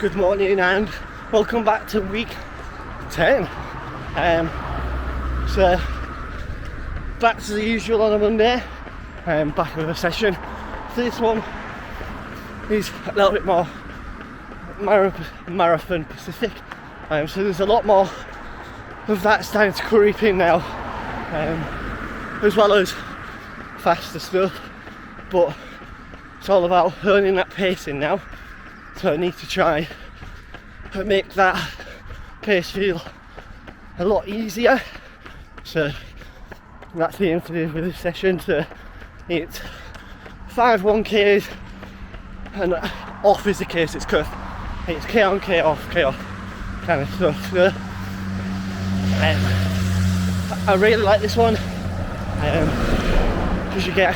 Good morning and welcome back to week 10. So back to the usual on a Monday. Back with a session. So this one is a little bit more marathon specific. So there's a lot more of that starting to creep in now, as well as faster stuff. But it's all about earning that pacing now. So I need to try and make that pace feel a lot easier. So that's the aim for this session. So it's 5 1Ks and off is the case, it's curve. It's K on K off kind of stuff. So, I really like this one because you get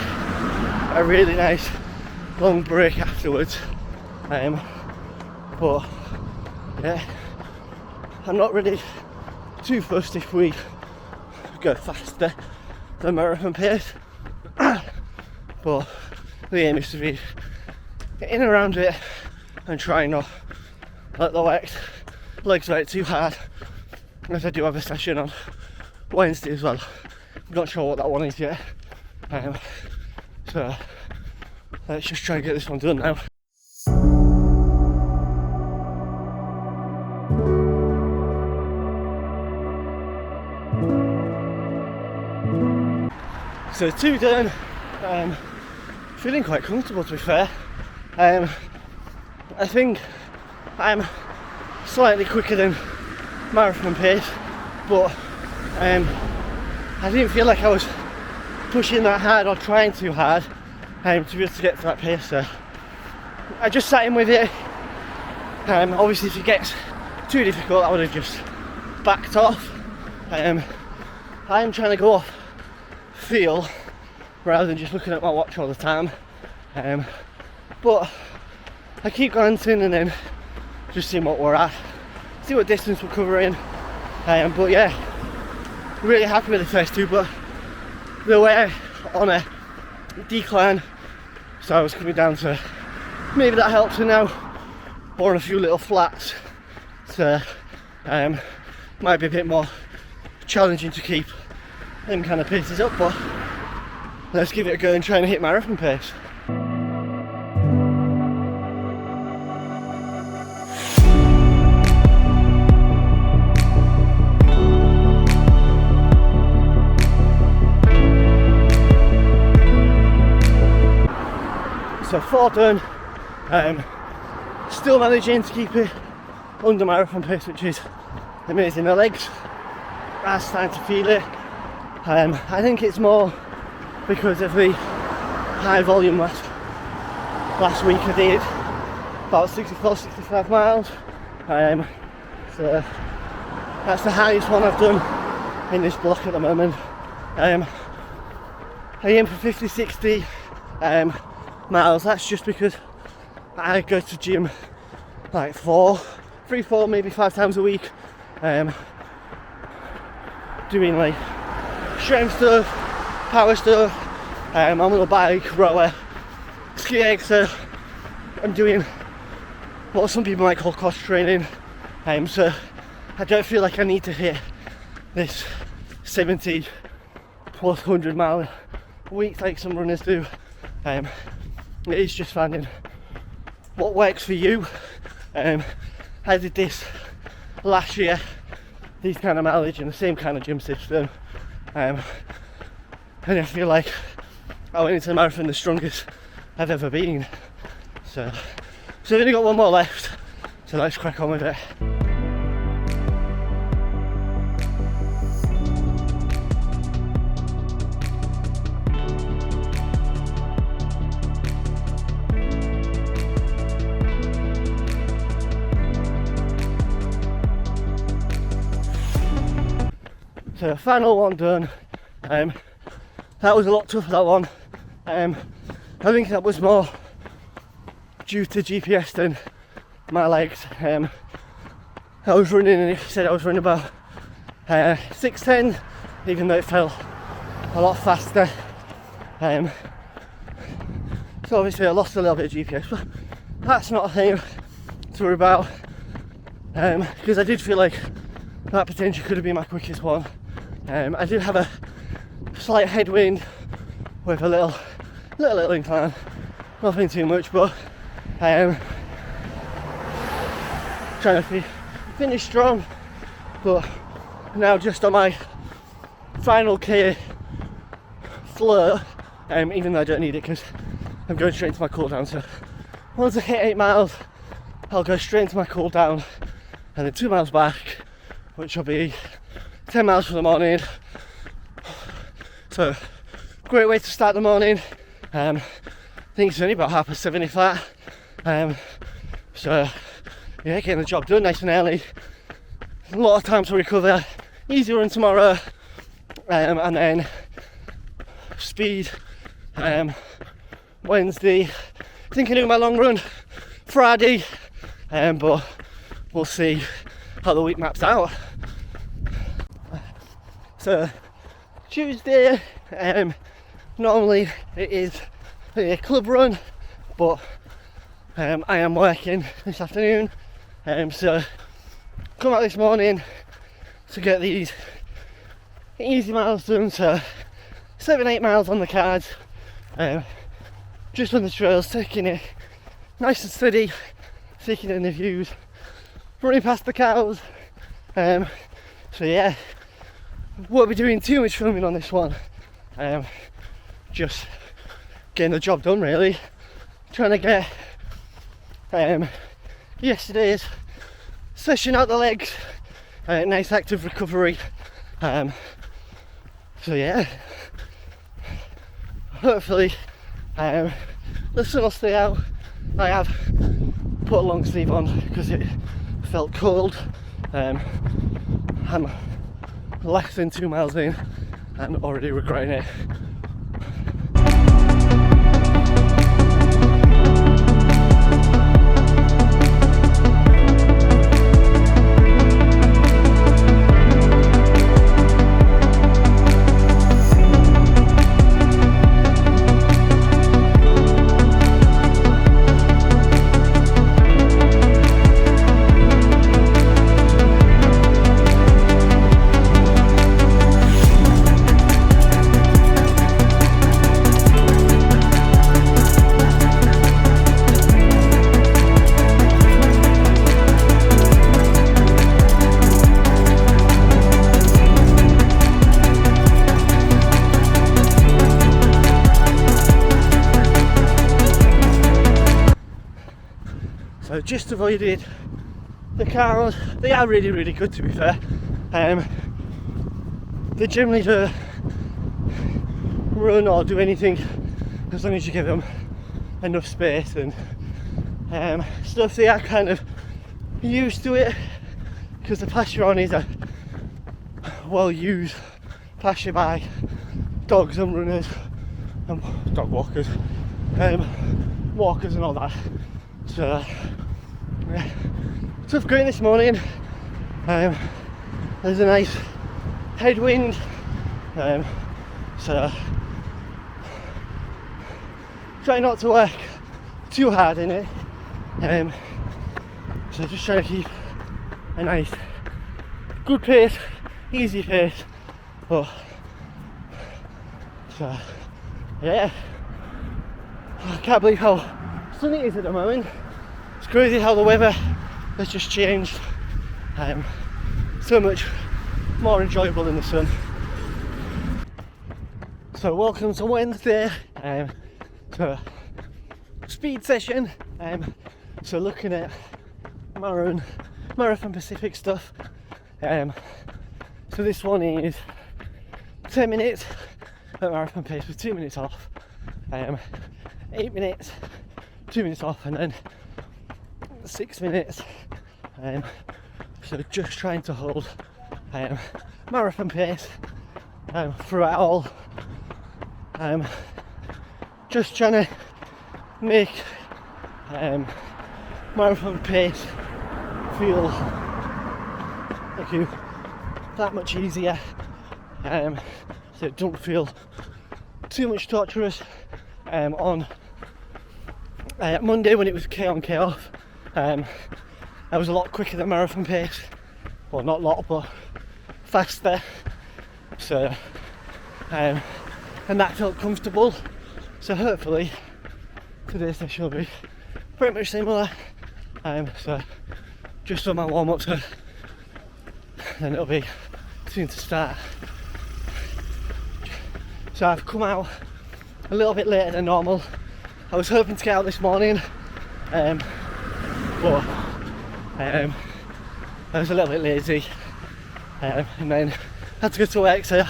a really nice long break afterwards. But yeah, I'm not really too fussed if we go faster than marathon pace. But the aim is to be in around it and try not let the legs work too hard, as I do have a session on Wednesday as well. I'm not sure what that one is yet. So let's just try and get this one done now. So 2 done. Feeling quite comfortable, to be fair. I think I'm slightly quicker than marathon pace, but I didn't feel like I was pushing that hard or trying too hard to be able to get to that pace. So I just sat in with it. Obviously if it gets too difficult I would have just backed off. I'm trying to go off feel rather than just looking at my watch all the time. But I keep glancing and then just seeing what we're at, see what distance we're covering. But yeah, really happy with the first 2, but they were on a decline, so I was coming down to maybe that helps me now, or on a few little flats, so might be a bit more challenging to keep them kind of paces up, but let's give it a go and try and hit marathon pace. So 4 done, still managing to keep it under marathon pace, which is amazing. The legs are starting to feel it. I think it's more because of the high volume last week. I did about 64-65 miles, so that's the highest one I've done in this block at the moment. I aim for 50-60 miles. That's just because I go to gym like 3, 4, maybe 5 times a week, doing like strength stuff, power stuff. I'm on a bike, rower, skiing, so I'm doing what some people might call cross training. So I don't feel like I need to hit this 70 plus 100 mile week like some runners do. It is just finding what works for you. I did this last year, these kind of mileage in the same kind of gym system, and I feel like I went into the marathon the strongest I've ever been. So I've only got 1 more left, so let's crack on with it. So final one done. That was a lot tougher, that one. I think that was more due to GPS than my legs. I was running, and if you said I was running about 6:10, even though it felt a lot faster. So obviously I lost a little bit of GPS, but that's not a thing to worry about, because I did feel like that potentially could have been my quickest one. I did have a slight headwind with a little incline, nothing too much, but trying to finish strong. But now just on my final K flow, even though I don't need it because I'm going straight into my cool down. So once I hit 8 miles, I'll go straight into my cool down, and then 2 miles back, which will be 10 miles for the morning. So great way to start the morning. I think it's only about 7:30 if that. So yeah, getting the job done nice and early. A lot of time to recover. Easy run tomorrow, and then speed Wednesday. Thinking of doing my long run Friday, but we'll see how the week maps out. So Tuesday, normally it is a club run, but I am working this afternoon, so come out this morning to get these easy miles done. So 7-8 miles on the cards, just on the trails, taking it nice and steady, taking in the views, running past the cows. So yeah, won't be doing too much filming on this one, just getting the job done really, trying to get yesterday's session out the legs, nice active recovery. So yeah, hopefully the sun will stay out. I have put a long sleeve on because it felt cold. I'm less than 2 miles in and already regretting it. So just avoided the cars. They are really good, to be fair. They generally don't run or do anything as long as you give them enough space and stuff. They are kind of used to it because the pasture on is a well used pasture by dogs and runners and dog walkers, walkers and all that. So yeah, tough going this morning. There's a nice headwind, so try not to work too hard in it. So just trying to keep a nice, good pace, easy pace. But so yeah, I can't believe how sunny it is at the moment. It's crazy how the weather has just changed. So much more enjoyable in the sun. So welcome to Wednesday, to speed session. So looking at Marathon Pacific stuff. So this one is 10 minutes at marathon pace with 2 minutes off, 8 minutes, 2 minutes off, and then 6 minutes. So just trying to hold marathon pace throughout all. Just trying to make marathon pace feel like that much easier, so it don't feel too much torturous. On Monday when it was K on K off, I was a lot quicker than marathon pace. Well, not a lot, but faster. So, and that felt comfortable. So hopefully today's session will be pretty much similar. So just on my warm-up, so then it'll be soon to start. So I've come out a little bit later than normal. I was hoping to get out this morning, but I was a little bit lazy, and then had to go to work, so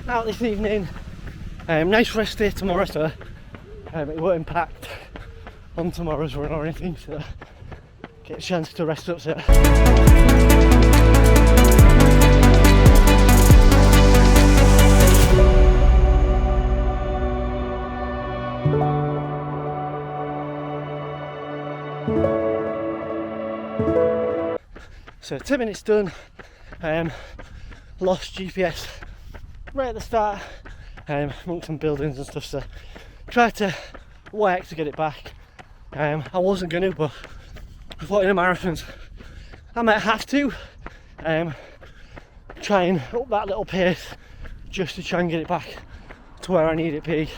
out this evening. Nice rest day tomorrow, so it won't impact on tomorrow's run or anything, so get a chance to rest up. So So 10 minutes done. Lost GPS right at the start, amongst some buildings and stuff, so tried to work to get it back. I wasn't going to, but I thought in a marathon I might have to try and up that little pace just to try and get it back to where I need it to be.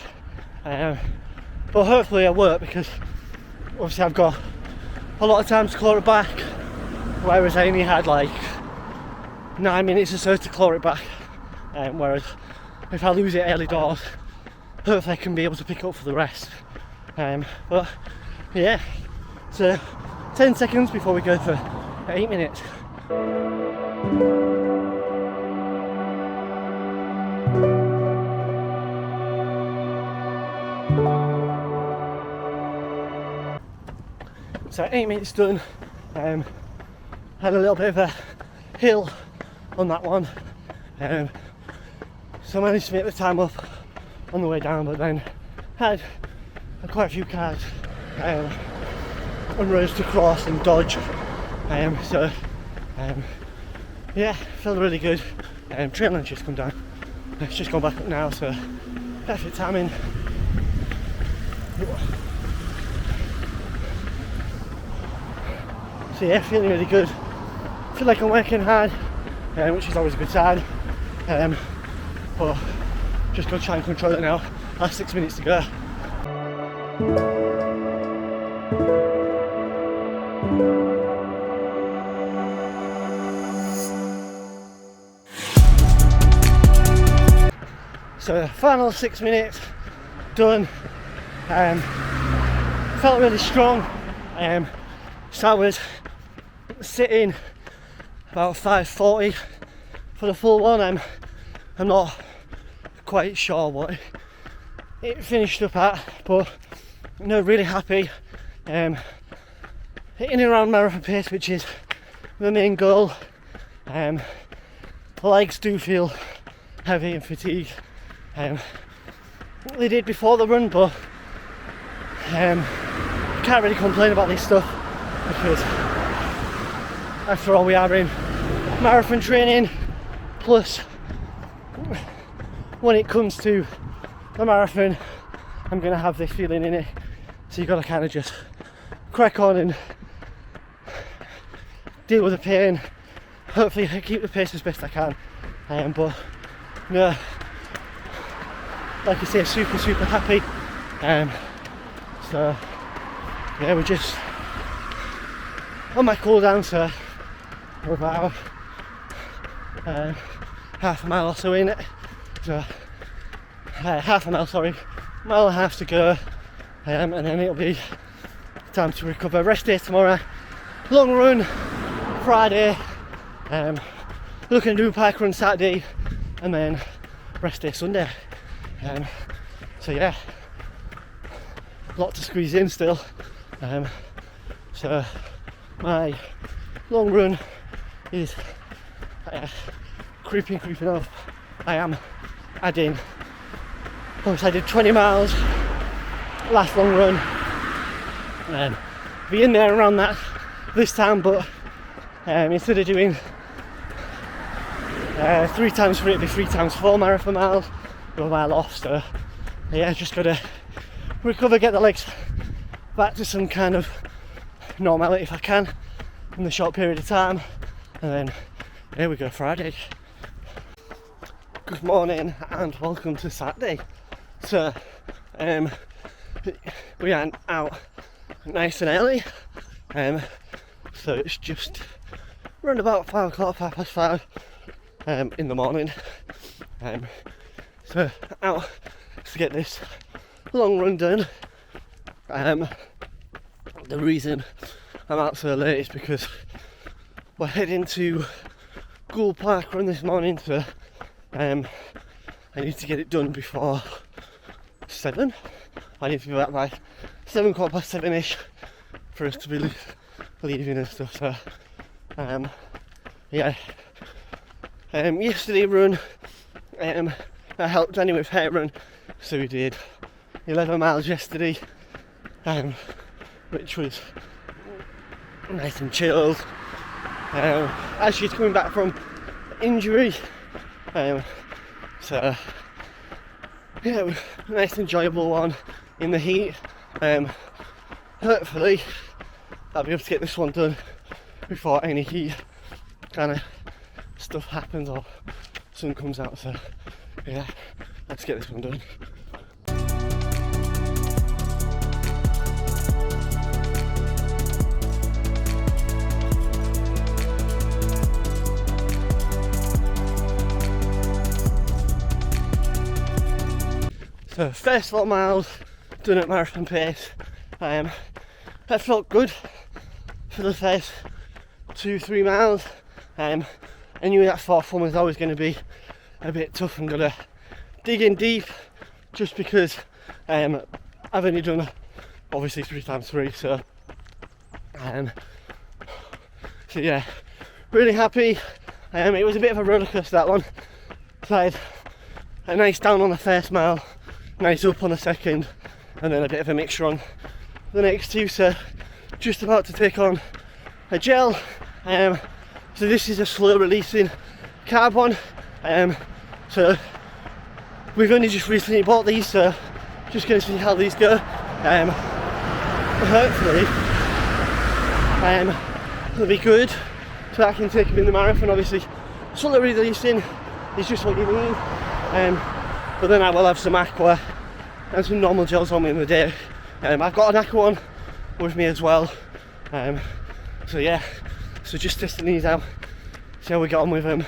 But hopefully I won't, because obviously I've got a lot of time to claw it back, whereas I only had like 9 minutes or so to claw it back. Whereas if I lose it early doors, hopefully I can be able to pick up for the rest. But yeah, so 10 seconds before we go for 8 minutes. So 8 minutes done. Had a little bit of a hill on that one, so I managed to make the time up on the way down, but then had quite a few cars and roads to cross and dodge, so yeah, felt really good. Trail line's just come down, it's just gone back up now, so perfect timing. So yeah, feeling really good. Feel like I'm working hard, which is always a good sign. But just gonna try and control it now. Last 6 minutes to go. So final 6 minutes done. Felt really strong. So I was sitting about 5:40 for the full one. I'm not quite sure what it finished up at, but no, really happy. Hitting around marathon pace, which is the main goal. The legs do feel heavy and fatigued. They did before the run, but can't really complain about this stuff, because after all we are in marathon training. Plus when it comes to the marathon, I'm going to have this feeling in it, so you've got to kind of just crack on and deal with the pain. Hopefully I keep the pace as best I can, but no, like I say, super happy. So yeah, we're just on my cool down, so we're about half a mile or so in it. So half a mile, sorry, mile and a half to go, and then it'll be time to recover. Rest day tomorrow, long run Friday, looking to do a park run Saturday, and then rest day Sunday. So yeah, a lot to squeeze in still. So my long run is creeping up. I am adding, I did 20 miles last long run, be in there around that this time, but instead of doing 3 times 3, it'd be 3 times 4 marathon miles, a mile off. So yeah, just gotta recover, get the legs back to some kind of normality if I can, in the short period of time, and then here we go, Friday. Good morning and welcome to Saturday. So we are out nice and early, so it's just around about 5 o'clock, 5:05 in the morning. So out to get this long run done. The reason I'm out so late is because we're heading to Gould Park Run this morning, so I need to get it done before 7. I need to be back by 7:15ish for us to be leaving and stuff. So yesterday run, I helped Danny with her run, so we did 11 miles yesterday, which was nice and chilled. As she's coming back from injury, so yeah, it was a nice enjoyable one in the heat. Hopefully I'll be able to get this one done before any heat kind of stuff happens or sun comes out. So yeah, let's get this one done. So first 4 miles done at marathon pace. That felt good for the first 2-3 miles. I knew that fourth one was always going to be a bit tough and gonna dig in deep, just because I've only done obviously 3x3, so yeah, really happy. It was a bit of a roller coaster, that one. So I had a nice down on the first mile, nice up on the second, and then a bit of a mixture on the next two. So just about to take on a gel. So this is a slow releasing carb one. So we've only just recently bought these, so just going to see how these go. Hopefully they'll be good, so I can take them in the marathon. Obviously slow releasing is just what you need, but then I will have some aqua and some normal gels on me in the day. I've got an aqua one with me as well, so yeah, so just testing these out, see how we get on with them.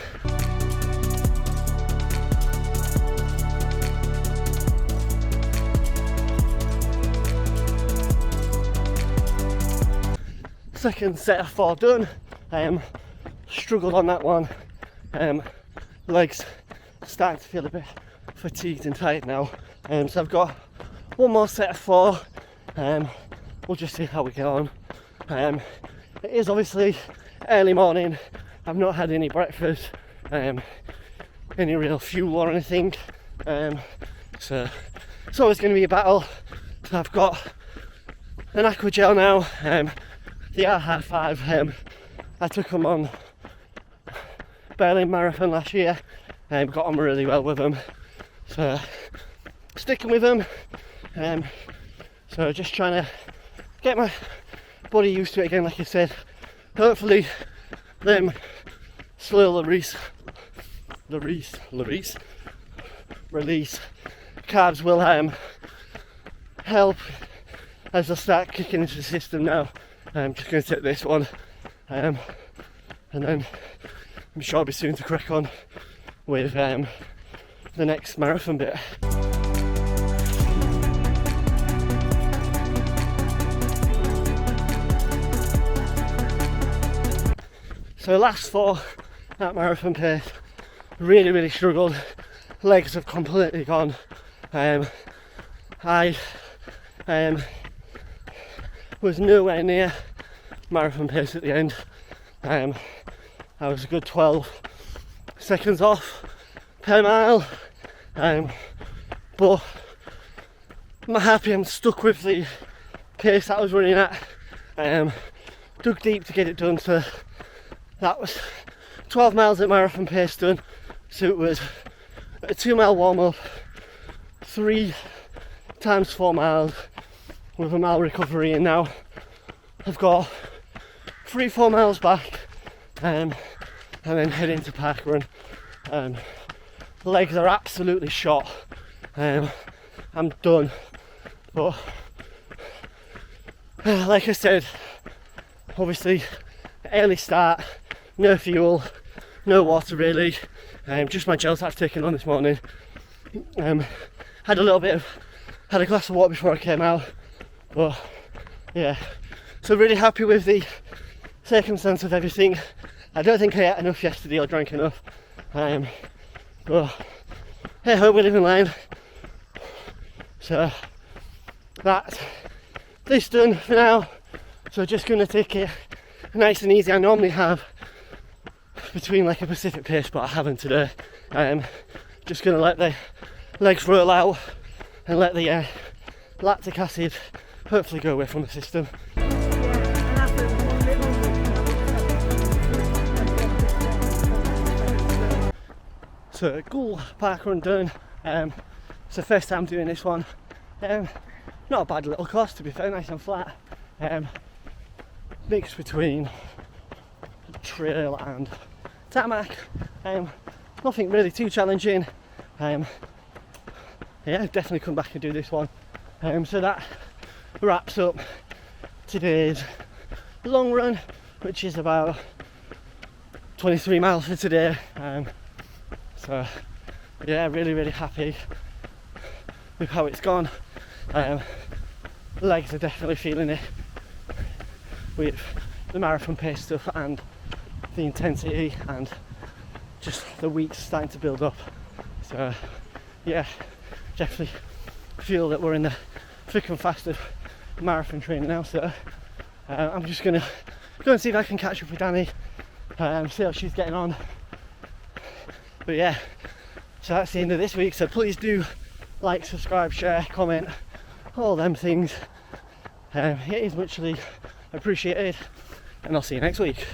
Second set of 4 done. Struggled on that one. Legs starting to feel a bit fatigued and tired now. So I've got one more set of 4. We'll just see how we get on. It is obviously early morning. I've not had any breakfast, any real fuel or anything. So it's always going to be a battle. So I've got an aqua gel now. They are hard 5. I took them on Berlin Marathon last year, got on really well with them, so sticking with them. So just trying to get my body used to it again, like I said. Hopefully them slow release carbs will help as I start kicking into the system now. I'm just going to take this one, and then I'm sure I'll be soon to crack on with the next marathon bit. So last 4 at marathon pace, really struggled. Legs have completely gone. I was nowhere near marathon pace at the end. I was a good 12 seconds off per mile, but I'm happy I'm stuck with the pace that I was running at. Dug deep to get it done, so that was 12 miles at marathon pace done. So it was a 2 mile warm up, 3 times 4 miles with a mile recovery, and now I've got 3-4 miles back, and then head into park run. Legs are absolutely shot. I'm done, but like I said, obviously early start, no fuel, no water really, just my gels I've taken on this morning. Had a glass of water before I came out, but yeah, so really happy with the circumstance of everything. I don't think I ate enough yesterday or drank enough, but hey ho, we live in line. So that's this done for now, so just going to take it nice and easy. I normally have between like a Pacific pace, but I haven't today. Just going to let the legs roll out and let the lactic acid hopefully go away from the system. So goal park run done. It's the first time doing this one. Not a bad little course, to be fair, nice and flat. Mix between trail and tarmac. Nothing really too challenging. Yeah, definitely come back and do this one. So that wraps up today's long run, which is about 23 miles for today. So yeah, really happy with how it's gone. Legs are definitely feeling it with the marathon pace stuff and the intensity, and just the weeks starting to build up. So yeah, definitely feel that we're in the thick and fast of marathon training now. So I'm just gonna go and see if I can catch up with Danny, see how she's getting on. But yeah, so that's the end of this week. So please do like, subscribe, share, comment, all them things. It is muchly appreciated, and I'll see you next week.